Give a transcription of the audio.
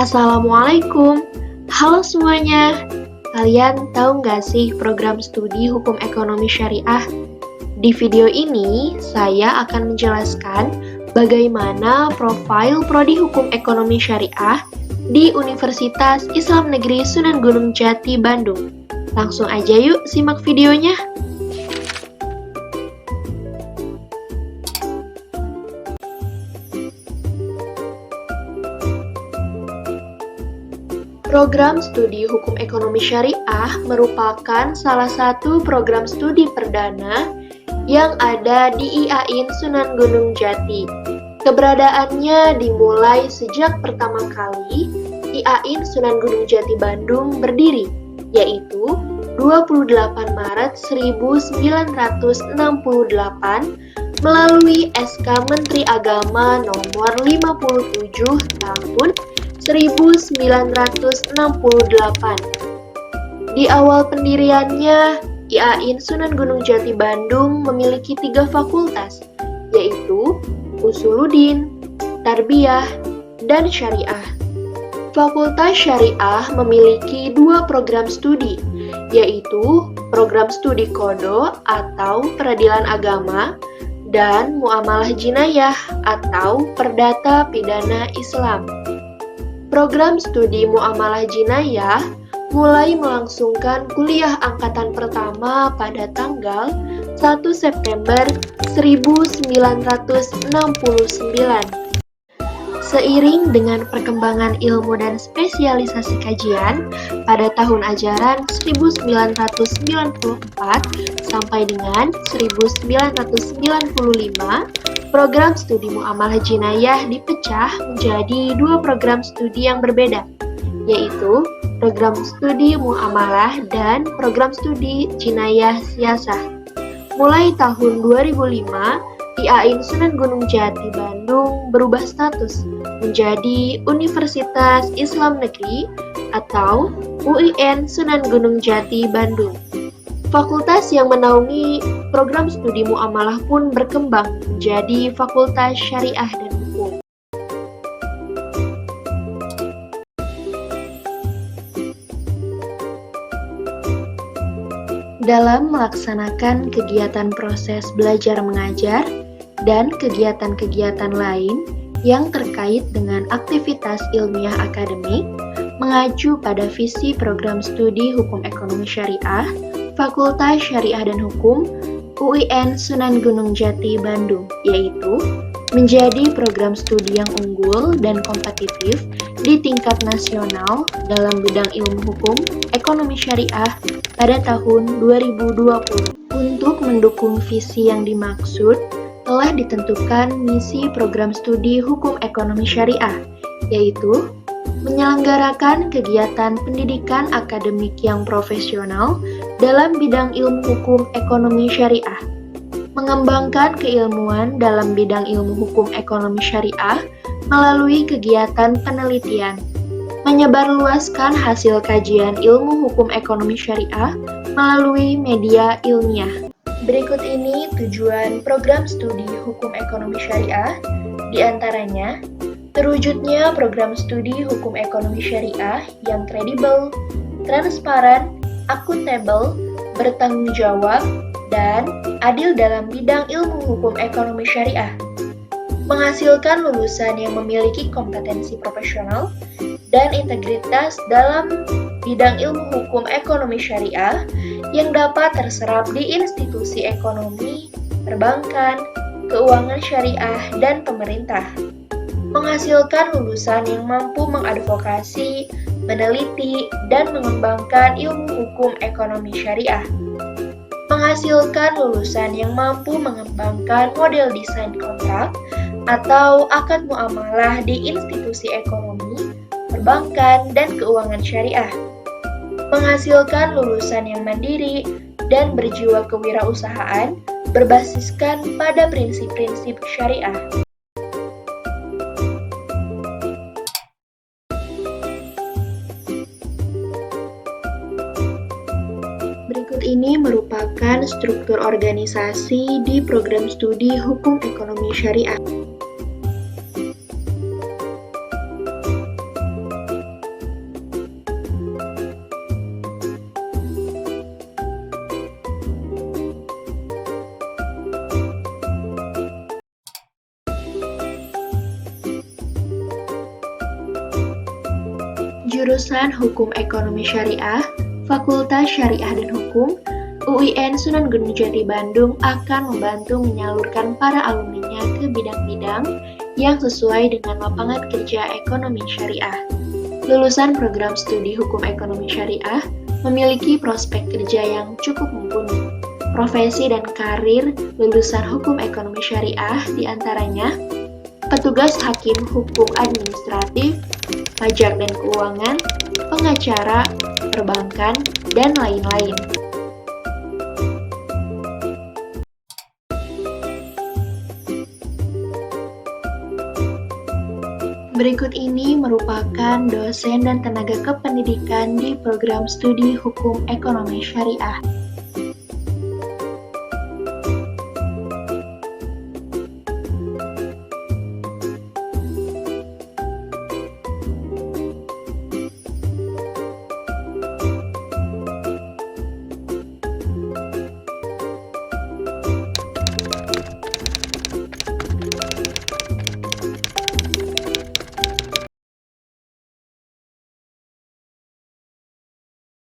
Assalamualaikum. Halo semuanya. Kalian tahu nggak sih program studi hukum ekonomi syariah? Di video ini, saya akan menjelaskan bagaimana profil prodi hukum ekonomi syariah di Universitas Islam Negeri Sunan Gunung Jati, Bandung. Langsung aja yuk simak videonya. Program Studi Hukum Ekonomi Syariah merupakan salah satu program studi perdana yang ada di IAIN Sunan Gunung Jati. Keberadaannya dimulai sejak pertama kali IAIN Sunan Gunung Jati Bandung berdiri, yaitu 28 Maret 1968 melalui SK Menteri Agama nomor 57 tahun 1968. Di awal pendiriannya, IAIN Sunan Gunung Jati Bandung memiliki 3 fakultas, yaitu Usuluddin, Tarbiyah, dan Syariah. Fakultas Syariah memiliki 2 program studi, yaitu Program Studi Qadha atau Peradilan Agama dan Muamalah Jinayah atau Perdata Pidana Islam. Program studi Muamalah Jinayah mulai melangsungkan kuliah angkatan pertama pada tanggal 1 September 1969. Seiring dengan perkembangan ilmu dan spesialisasi kajian, pada tahun ajaran 1994 sampai dengan 1995, program studi Muamalah Jinayah dipecah menjadi 2 program studi yang berbeda, yaitu program studi Muamalah dan program studi Jinayah Siasah. Mulai tahun 2005, IAIN Sunan Gunung Jati Bandung berubah status menjadi Universitas Islam Negeri atau UIN Sunan Gunung Jati Bandung. Fakultas yang menaungi program studi muamalah pun berkembang menjadi Fakultas Syariah dan Hukum. Dalam melaksanakan kegiatan proses belajar mengajar dan kegiatan-kegiatan lain yang terkait dengan aktivitas ilmiah akademik, mengacu pada visi program studi Hukum Ekonomi Syariah, Fakultas Syariah dan Hukum, UIN Sunan Gunung Jati Bandung, yaitu menjadi program studi yang unggul dan kompetitif di tingkat nasional dalam bidang ilmu hukum ekonomi syariah pada tahun 2020. Untuk mendukung visi yang dimaksud, telah ditentukan misi program studi Hukum Ekonomi Syariah, yaitu menyelenggarakan kegiatan pendidikan akademik yang profesional dalam bidang ilmu hukum ekonomi syariah, mengembangkan keilmuan dalam bidang ilmu hukum ekonomi syariah melalui kegiatan penelitian, menyebarluaskan hasil kajian ilmu hukum ekonomi syariah melalui media ilmiah. Berikut ini tujuan program studi Hukum Ekonomi Syariah, diantaranya terwujudnya program studi Hukum Ekonomi Syariah yang kredibel, transparan, akuntabel, bertanggung jawab, dan adil dalam bidang ilmu hukum ekonomi syariah, menghasilkan lulusan yang memiliki kompetensi profesional dan integritas dalam bidang ilmu hukum ekonomi syariah yang dapat terserap di institusi ekonomi, perbankan, keuangan syariah, dan pemerintah. Menghasilkan lulusan yang mampu mengadvokasi, meneliti, dan mengembangkan ilmu hukum ekonomi syariah. Menghasilkan lulusan yang mampu mengembangkan model desain kontrak atau akad muamalah di institusi ekonomi, perbankan, dan keuangan syariah. Menghasilkan lulusan yang mandiri dan berjiwa kewirausahaan berbasiskan pada prinsip-prinsip syariah. Berikut ini merupakan struktur organisasi di program studi Hukum Ekonomi Syariah. Jurusan Hukum Ekonomi Syariah, Fakultas Syariah dan Hukum, UIN Sunan Gunung Jati Bandung akan membantu menyalurkan para alumninya ke bidang-bidang yang sesuai dengan lapangan kerja ekonomi syariah. Lulusan program studi Hukum Ekonomi Syariah memiliki prospek kerja yang cukup mumpuni. Profesi dan karir lulusan Hukum Ekonomi Syariah diantaranya petugas hakim hukum administratif, pajak dan keuangan, pengacara, perbankan, dan lain-lain. Berikut ini merupakan dosen dan tenaga kependidikan di program studi Hukum Ekonomi Syariah.